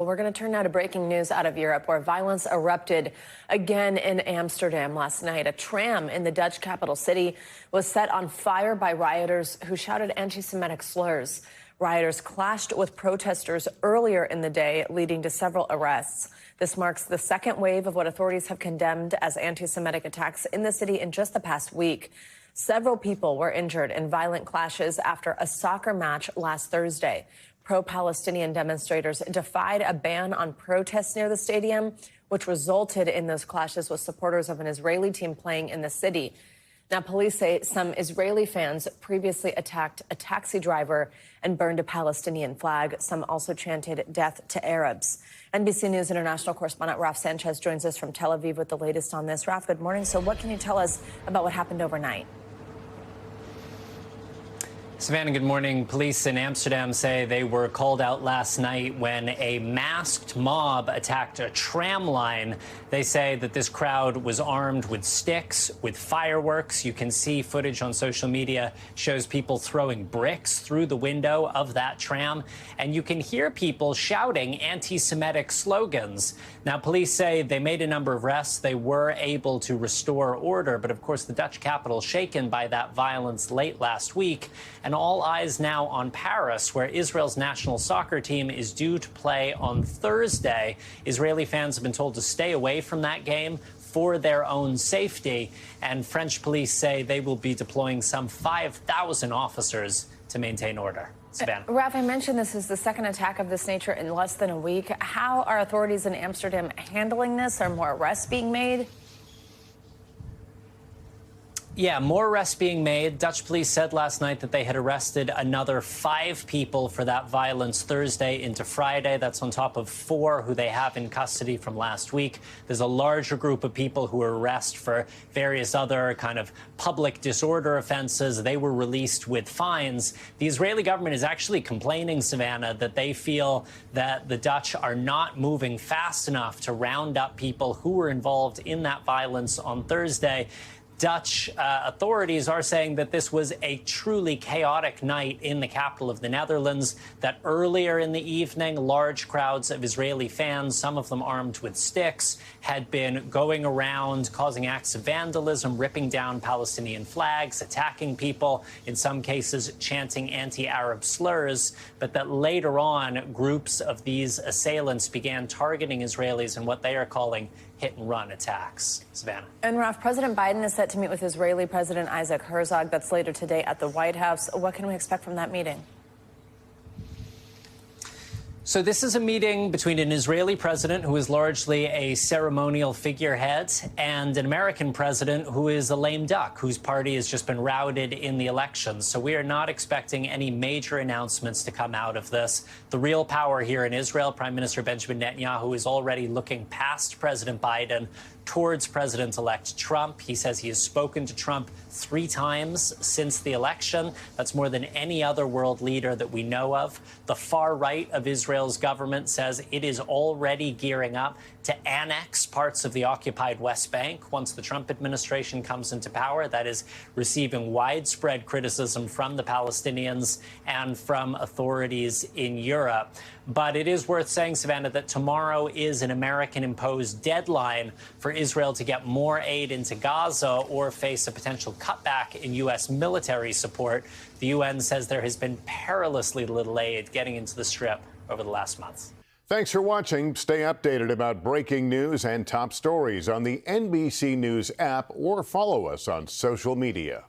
We're going to turn now to breaking news out of Europe, where violence erupted again in Amsterdam last night. A tram in the Dutch capital city was set on fire by rioters who shouted anti-Semitic slurs. Rioters clashed with protesters earlier in the day, leading to several arrests. This marks the second wave of what authorities have condemned as anti-Semitic attacks in the city in just the past week. Several people were injured in violent clashes after a soccer match last Thursday. Pro-Palestinian demonstrators defied a ban on protests near the stadium, which resulted in those clashes with supporters of an Israeli team playing in the city. Now, police say some Israeli fans previously attacked a taxi driver and burned a Palestinian flag. Some also chanted death to Arabs. NBC News international correspondent Raf Sachez joins us from Tel Aviv with the latest on this. Raf, good morning. So what can you tell us about what happened overnight? Savannah, good morning. Police in Amsterdam say they were called out last night when a masked mob attacked a tram line. They say that this crowd was armed with sticks, with fireworks. You can see footage on social media shows people throwing bricks through the window of that tram. And you can hear people shouting anti-Semitic slogans. Now, police say they made a number of arrests. They were able to restore order. But of course, the Dutch capital shaken by that violence late last week. And all eyes now on Paris, where Israel's national soccer team is due to play on Thursday. Israeli fans have been told to stay away from that game for their own safety. And French police say they will be deploying some 5,000 officers to maintain order. Savannah. Raf, I mentioned this is the second attack of this nature in less than a week. How are authorities in Amsterdam handling this? Are more arrests being made? Yeah, more arrests being made. Dutch police said last night that they had arrested another 5 people for that violence Thursday into Friday. That's on top of 4 who they have in custody from last week. There's a larger group of people who were arrested for various other kind of public disorder offenses. They were released with fines. The Israeli government is actually complaining, Savannah, that they feel that the Dutch are not moving fast enough to round up people who were involved in that violence on Thursday. Dutch authorities are saying that this was a truly chaotic night in the capital of the Netherlands, that earlier in the evening, large crowds of Israeli fans, some of them armed with sticks, had been going around causing acts of vandalism, ripping down Palestinian flags, attacking people, in some cases chanting anti-Arab slurs, but that later on, groups of these assailants began targeting Israelis in what they are calling hit-and-run attacks. Savannah. And Raf, President Biden is set to meet with Israeli President Isaac Herzog. That's later today at the White House. What can we expect from that meeting? So this is a meeting between an Israeli president, who is largely a ceremonial figurehead, and an American president who is a lame duck, whose party has just been routed in the elections. So we are not expecting any major announcements to come out of this. The real power here in Israel, Prime Minister Benjamin Netanyahu, is already looking past President Biden towards President-elect Trump. He says he has spoken to Trump 3 times since the election. That's more than any other world leader that we know of. The far right of Israel's government says it is already gearing up to annex parts of the occupied West Bank once the Trump administration comes into power. That is receiving widespread criticism from the Palestinians and from authorities in Europe. But it is worth saying, Savannah, that tomorrow is an American-imposed deadline for Israel to get more aid into Gaza or face a potential cutback in U.S. military support. The UN says there has been perilously little aid getting into the Strip over the last month. Thanks for watching. Stay updated about breaking news and top stories on the NBC News app or follow us on social media.